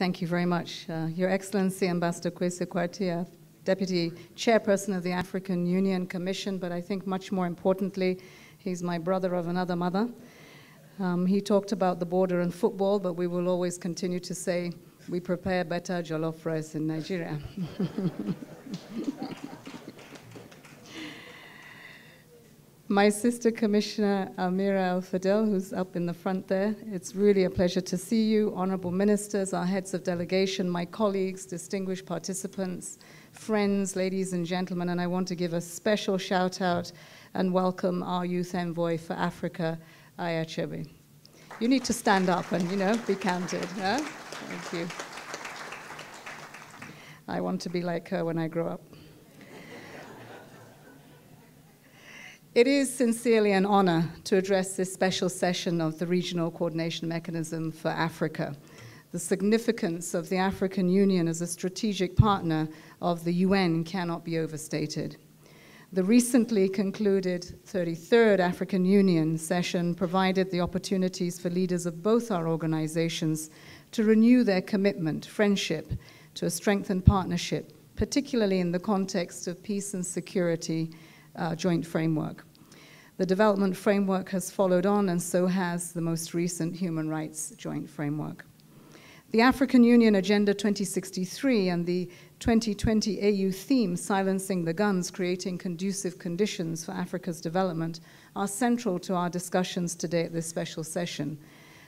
Thank you very much. Your Excellency, Ambassador Kwesi Kwartey, Deputy Chairperson of the African Union Commission, but I think much more importantly, he's my brother of another mother. He talked about the border and football, but we will always continue to say we prepare better jollof rice in Nigeria. My sister Commissioner Amira Al-Fadel, who's up in the front there, it's really a pleasure to see you, honorable ministers, our heads of delegation, my colleagues, distinguished participants, friends, ladies and gentlemen, and I want to give a special shout out and welcome our youth envoy for Africa, Aya Chebe. You need to stand up and, be counted. Huh? Thank you. I want to be like her when I grow up. It is sincerely an honor to address this special session of the Regional Coordination Mechanism for Africa. The significance of the African Union as a strategic partner of the UN cannot be overstated. The recently concluded 33rd African Union session provided the opportunities for leaders of both our organizations to renew their commitment, friendship, to a strengthened partnership, particularly in the context of peace and security joint framework. The development framework has followed on, and so has the most recent human rights joint framework. The African Union Agenda 2063 and the 2020 AU theme, Silencing the Guns, Creating Conducive Conditions for Africa's Development, are central to our discussions today at this special session,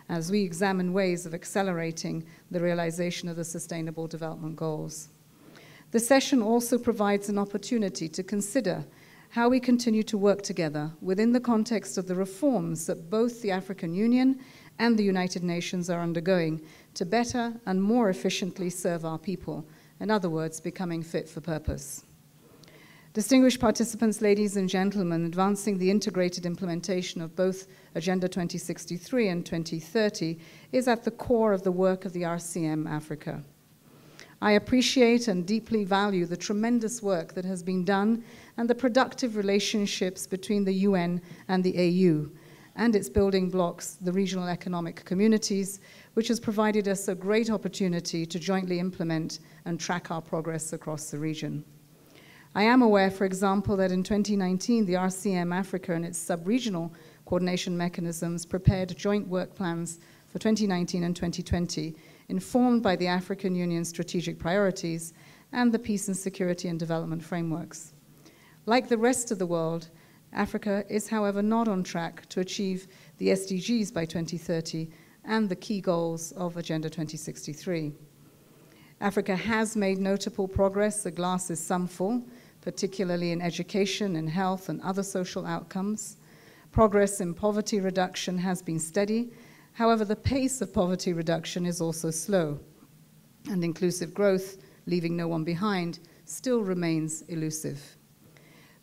as we examine ways of accelerating the realization of the Sustainable Development Goals. The session also provides an opportunity to consider how we continue to work together within the context of the reforms that both the African Union and the United Nations are undergoing to better and more efficiently serve our people, in other words, becoming fit for purpose. Distinguished participants, ladies and gentlemen, advancing the integrated implementation of both Agenda 2063 and 2030 is at the core of the work of the RCM-Africa. I appreciate and deeply value the tremendous work that has been done and the productive relationships between the UN and the AU and its building blocks, the regional economic communities, which has provided us a great opportunity to jointly implement and track our progress across the region. I am aware, for example, that in 2019, the RCM-Africa and its sub-regional coordination mechanisms prepared joint work plans for 2019 and 2020, informed by the African Union's strategic priorities and the peace and security and development frameworks. Like the rest of the world, Africa is, however, not on track to achieve the SDGs by 2030 and the key goals of Agenda 2063. Africa has made notable progress. The glass is some full, particularly in education and health and other social outcomes. Progress in poverty reduction has been steady. However, the pace of poverty reduction is also slow, and inclusive growth, leaving no one behind, still remains elusive.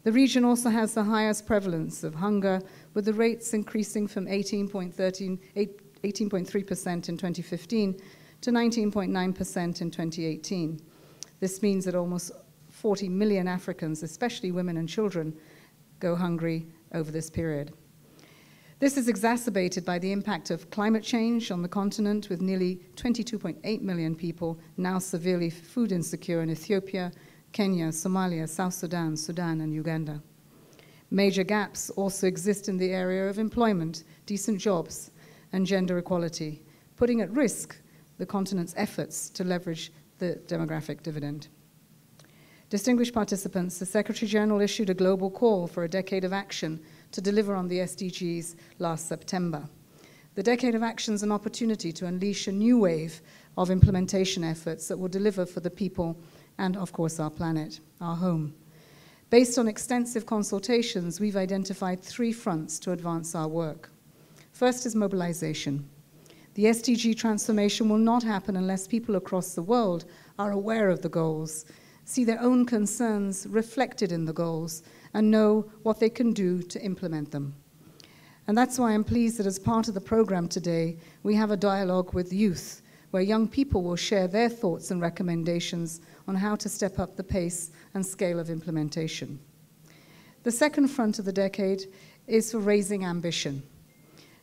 The region also has the highest prevalence of hunger, with the rates increasing from 18.3% in 2015 to 19.9% in 2018. This means that almost 40 million Africans, especially women and children, go hungry over this period. This is exacerbated by the impact of climate change on the continent, with nearly 22.8 million people now severely food insecure in Ethiopia, Kenya, Somalia, South Sudan, Sudan, and Uganda. Major gaps also exist in the area of employment, decent jobs, and gender equality, putting at risk the continent's efforts to leverage the demographic dividend. Distinguished participants, the Secretary General issued a global call for a decade of action to deliver on the SDGs last September. The Decade of Action is an opportunity to unleash a new wave of implementation efforts that will deliver for the people and, of course, our planet, our home. Based on extensive consultations, we've identified 3 fronts to advance our work. First is mobilization. The SDG transformation will not happen unless people across the world are aware of the goals, see their own concerns reflected in the goals, and know what they can do to implement them. And that's why I'm pleased that as part of the program today, we have a dialogue with youth, where young people will share their thoughts and recommendations on how to step up the pace and scale of implementation. The second front of the decade is for raising ambition.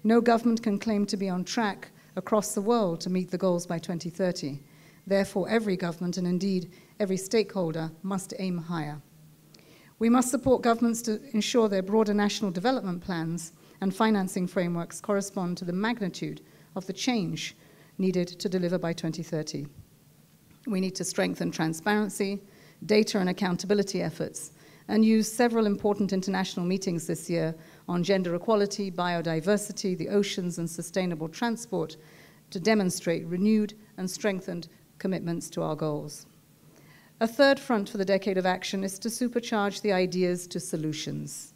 No government can claim to be on track across the world to meet the goals by 2030. Therefore, every government, and indeed every stakeholder, must aim higher. We must support governments to ensure their broader national development plans and financing frameworks correspond to the magnitude of the change needed to deliver by 2030. We need to strengthen transparency, data and accountability efforts, and use several important international meetings this year on gender equality, biodiversity, the oceans, and sustainable transport to demonstrate renewed and strengthened commitments to our goals. A third front for the Decade of Action is to supercharge the ideas to solutions,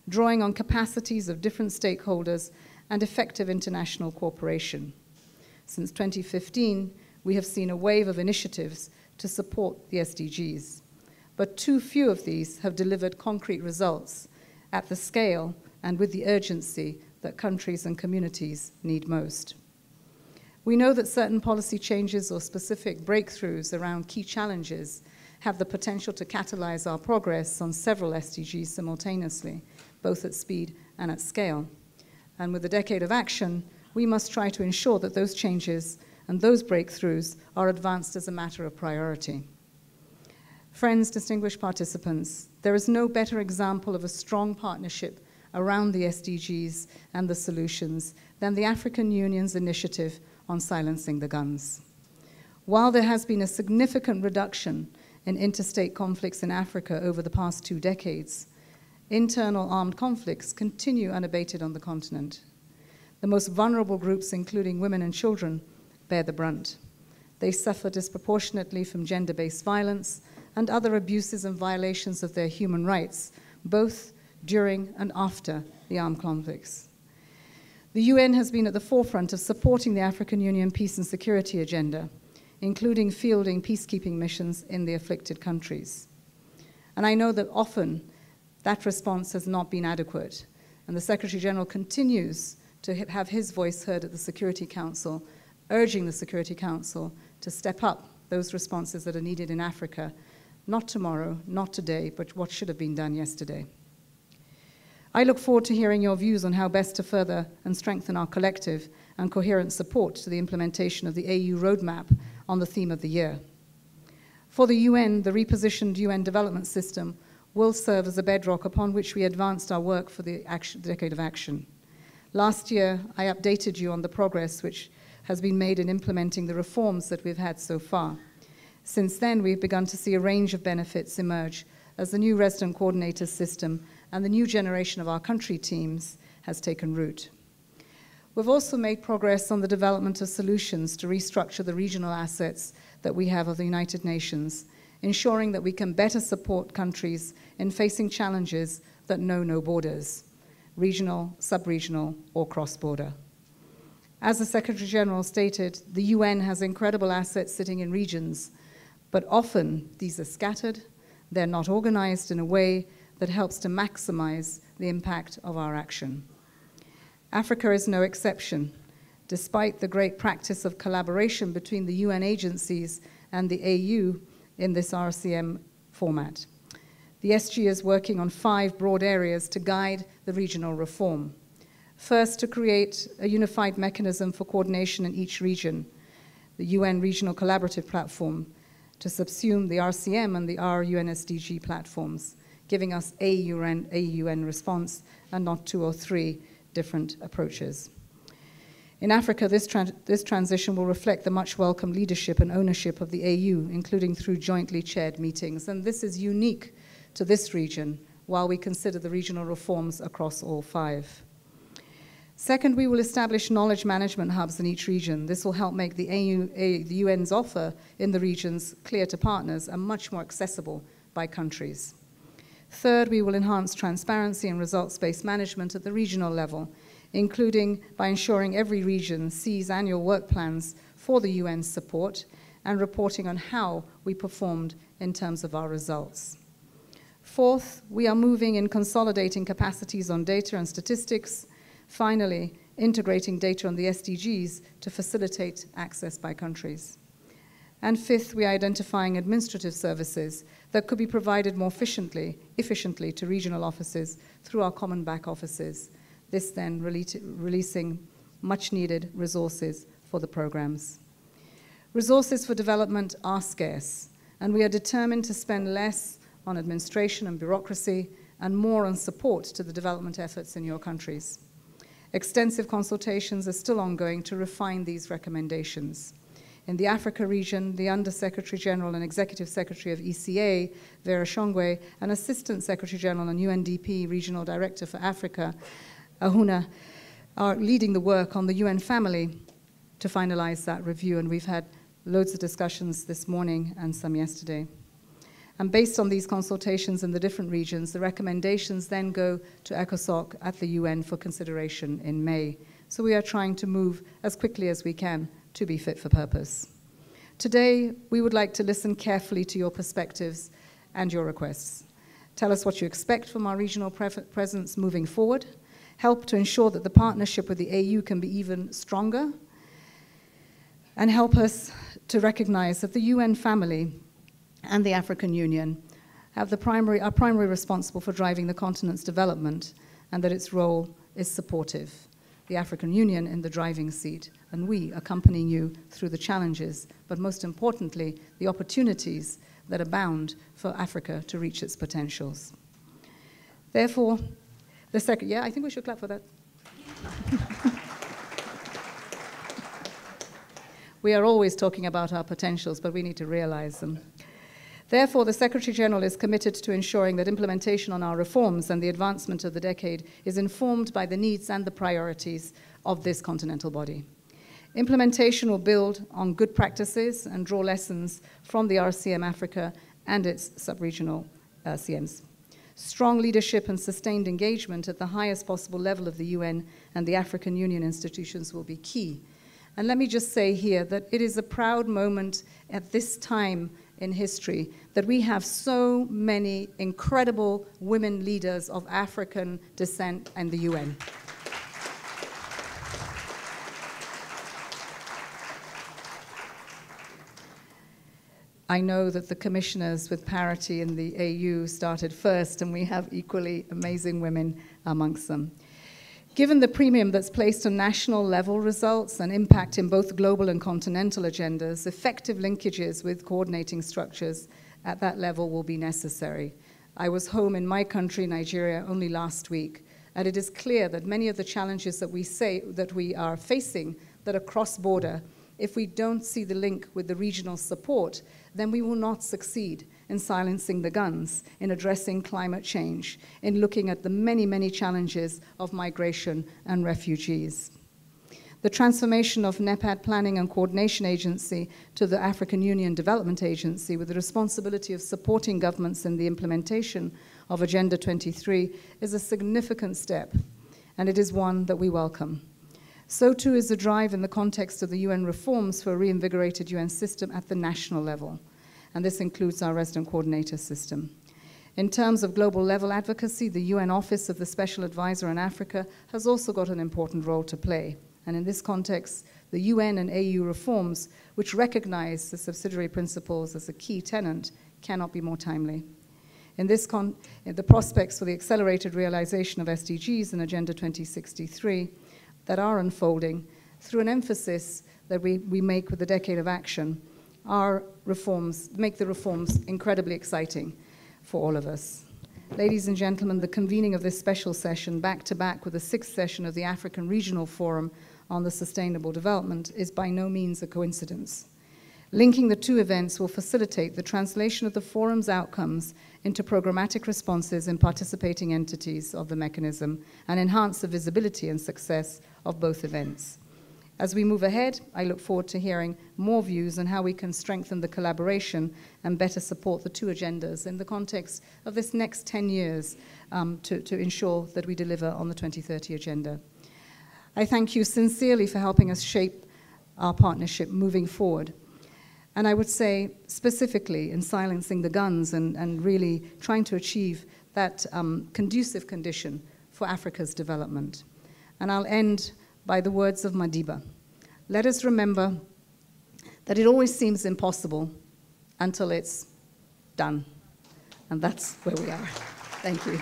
drawing on capacities of different stakeholders and effective international cooperation. Since 2015, we have seen a wave of initiatives to support the SDGs, but too few of these have delivered concrete results at the scale and with the urgency that countries and communities need most. We know that certain policy changes or specific breakthroughs around key challenges have the potential to catalyze our progress on several SDGs simultaneously, both at speed and at scale. And with the Decade of Action, we must try to ensure that those changes and those breakthroughs are advanced as a matter of priority. Friends, distinguished participants, there is no better example of a strong partnership around the SDGs and the solutions than the African Union's initiative on silencing the guns. While there has been a significant reduction in interstate conflicts in Africa over the past 2 decades, internal armed conflicts continue unabated on the continent. The most vulnerable groups, including women and children, bear the brunt. They suffer disproportionately from gender-based violence and other abuses and violations of their human rights, both during and after the armed conflicts. The UN has been at the forefront of supporting the African Union peace and security agenda, including fielding peacekeeping missions in the afflicted countries. And I know that often that response has not been adequate, and the Secretary General continues to have his voice heard at the Security Council, urging the Security Council to step up those responses that are needed in Africa, not tomorrow, not today, but what should have been done yesterday. I look forward to hearing your views on how best to further and strengthen our collective and coherent support to the implementation of the AU roadmap on the theme of the year. For the UN, the repositioned UN development system will serve as a bedrock upon which we advanced our work for the Decade of Action. Last year, I updated you on the progress which has been made in implementing the reforms that we've had so far. Since then, we've begun to see a range of benefits emerge as the new resident coordinator system and the new generation of our country teams has taken root. We've also made progress on the development of solutions to restructure the regional assets that we have of the United Nations, ensuring that we can better support countries in facing challenges that know no borders, regional, sub-regional, or cross-border. As the Secretary General stated, the UN has incredible assets sitting in regions, but often these are scattered, they're not organized in a way that helps to maximize the impact of our action. Africa is no exception. Despite the great practice of collaboration between the UN agencies and the AU in this RCM format, the SG is working on 5 broad areas to guide the regional reform. First, to create a unified mechanism for coordination in each region, the UN Regional Collaborative Platform, to subsume the RCM and the RUNSDG platforms, giving us a UN response and not 2 or 3 different approaches. In Africa, this transition will reflect the much welcome leadership and ownership of the AU, including through jointly chaired meetings. And this is unique to this region while we consider the regional reforms across all 5. Second, we will establish knowledge management hubs in each region. This will help make the UN's offer in the regions clear to partners and much more accessible by countries. Third, we will enhance transparency and results-based management at the regional level, including by ensuring every region sees annual work plans for the UN's support and reporting on how we performed in terms of our results. Fourth, we are moving in consolidating capacities on data and statistics. Finally, integrating data on the SDGs to facilitate access by countries. And fifth, we are identifying administrative services that could be provided more efficiently to regional offices through our common back offices, this then releasing much needed resources for the programs. Resources for development are scarce, and we are determined to spend less on administration and bureaucracy and more on support to the development efforts in your countries. Extensive consultations are still ongoing to refine these recommendations. In the Africa region, the Under-Secretary General and Executive Secretary of ECA, Vera Shongwe, and Assistant Secretary General and UNDP Regional Director for Africa, Ahuna, are leading the work on the UN family to finalize that review, and we've had loads of discussions this morning and some yesterday. And based on these consultations in the different regions, the recommendations then go to ECOSOC at the UN for consideration in May. So we are trying to move as quickly as we can to be fit for purpose. Today, we would like to listen carefully to your perspectives and your requests. Tell us what you expect from our regional presence moving forward, help to ensure that the partnership with the AU can be even stronger, and help us to recognize that the UN family and the African Union are primary responsible for driving the continent's development, and that its role is supportive. The African Union in the driving seat, and we accompanying you through the challenges, but most importantly, the opportunities that abound for Africa to reach its potentials. Therefore, I think we should clap for that. We are always talking about our potentials, but we need to realize them. Therefore, the Secretary General is committed to ensuring that implementation on our reforms and the advancement of the decade is informed by the needs and the priorities of this continental body. Implementation will build on good practices and draw lessons from the RCM-Africa and its sub-regional RCMs. Strong leadership and sustained engagement at the highest possible level of the UN and the African Union institutions will be key. And let me just say here that it is a proud moment at this time in history that we have so many incredible women leaders of African descent in the UN. I know that the commissioners with parity in the AU started first, and we have equally amazing women amongst them. Given the premium that's placed on national level results and impact in both global and continental agendas, effective linkages with coordinating structures at that level will be necessary. I was home in my country, Nigeria, only last week, and it is clear that many of the challenges that we are facing that are cross-border, if we don't see the link with the regional support, then we will not succeed in silencing the guns, in addressing climate change, in looking at the many, many challenges of migration and refugees. The transformation of NEPAD Planning and Coordination Agency to the African Union Development Agency with the responsibility of supporting governments in the implementation of Agenda 23 is a significant step, and it is one that we welcome. So too is the drive in the context of the UN reforms for a reinvigorated UN system at the national level, and this includes our resident coordinator system. In terms of global level advocacy, the UN Office of the Special Advisor on Africa has also got an important role to play. And in this context, the UN and AU reforms, which recognize the subsidiary principles as a key tenet, cannot be more timely. In the prospects for the accelerated realization of SDGs in Agenda 2063 that are unfolding through an emphasis that we make with the Decade of Action, our reforms make the reforms incredibly exciting for all of us. Ladies and gentlemen, the convening of this special session back-to-back with the 6th session of the African Regional Forum on the Sustainable Development is by no means a coincidence. Linking the two events will facilitate the translation of the forum's outcomes into programmatic responses in participating entities of the mechanism and enhance the visibility and success of both events. As we move ahead, I look forward to hearing more views on how we can strengthen the collaboration and better support the two agendas in the context of this next 10 years to ensure that we deliver on the 2030 agenda. I thank you sincerely for helping us shape our partnership moving forward. And I would say specifically in silencing the guns and really trying to achieve that conducive condition for Africa's development. And I'll end by the words of Madiba. Let us remember that it always seems impossible until it's done. And that's where we are. Thank you.